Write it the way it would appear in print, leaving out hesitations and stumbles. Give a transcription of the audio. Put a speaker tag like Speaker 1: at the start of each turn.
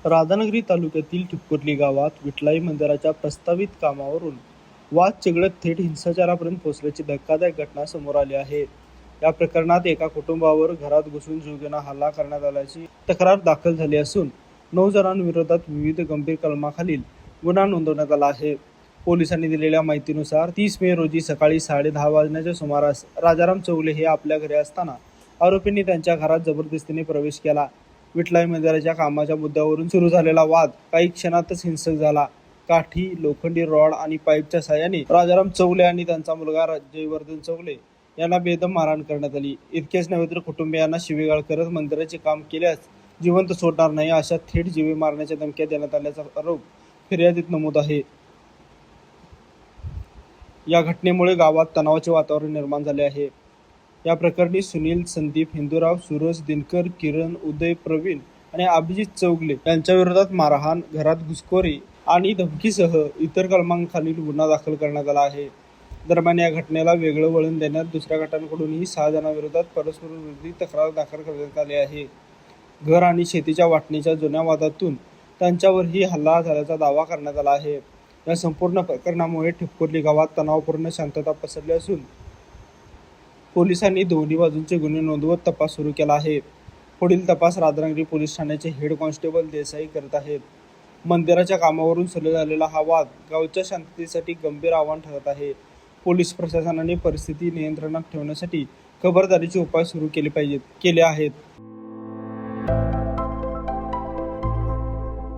Speaker 1: राधानगरी तालुक्यातील ठिपकुर्ली गावात विठलाई मंदिराच्या प्रस्तावित कामावरून वाद चिघळत थेट हिंसाचारापर्यंत पोहोचल्याची धक्कादायक घटना समोर आली आहे। या प्रकरणात एका कुटुंबावर घरात घुसून जीवघेणा हल्ला करण्यात आल्याची तक्रार दाखल झाली असून 9 जणांविरोधात विविध गंभीर कलमाखालील गुन्हा नोंदवण्यात आला आहे। पोलिसांनी दिलेल्या माहितीनुसार 30 मे रोजी सकाळी 10:30 वाजण्याच्या सुमारास राजाराम चौगले हे आपल्या घरी असताना आरोपींनी त्यांच्या घरात जबरदस्तीने प्रवेश केला। विठलाई मंदिराच्या कामाच्या मुद्द्यावरून सुरू झालेला वाद काही क्षणातच हिंसक झाला। काठी, लोखंडी रॉड आणि पाईपच्या साहाय्याने राजाराम चौगले आणि त्यांचा मुलगा जयवर्धन चौगले यांना बेदम मारहाण करण्यात आली। इतकेच नव्हे तर कुटुंबियांना शिवीगाळ करत मंदिराचे काम केल्यास जिवंत सोडणार नाही अशा थेट जीवे मारण्याच्या धमक्या देण्यात आल्याचा आरोप फिर्यादीत नमूद आहे। या घटनेमुळे गावात तणावाचे वातावरण निर्माण झाले आहे। या प्रकरणी सुनील, संदीप, हिंदूराव, सूरज, दिनकर, किरण, उदय, प्रवीण आणि अभिजित चौगले यांच्या विरोधात मारहाण, घरात घुसखोरी आणि धमकीसह इतर कलमांखालील गुन्हा दाखल करण्यात आला आहे। दरम्यान या घटनेला वेगळं वळण देण्यात दुसऱ्या गटांकडूनही 6 जणांविरोधात परस्परविरोधी तक्रार दाखल करण्यात आली आहे। घर आणि शेतीच्या वाटणीच्या जुन्या वादातून त्यांच्यावरही हल्ला झाल्याचा दावा करण्यात आला आहे। या संपूर्ण प्रकरणामुळे ठिपकुर्ली गावात तणावपूर्ण शांतता पसरली असून पोलिसांनी दोन्ही बाजूंचे गुन्हे नोंदवत तपास सुरू केला आहे। पुढील तपास राधानगरी पोलीस ठाण्याचे हेड कॉन्स्टेबल देसाई करत आहेत। मंदिराच्या कामावरून सुरू झालेला हा वाद गावच्या शांततेसाठी गंभीर आव्हान ठरत आहे। पोलीस प्रशासनाने परिस्थिती नियंत्रणात ठेवण्यासाठी खबरदारीचे उपाय सुरू केले आहेत।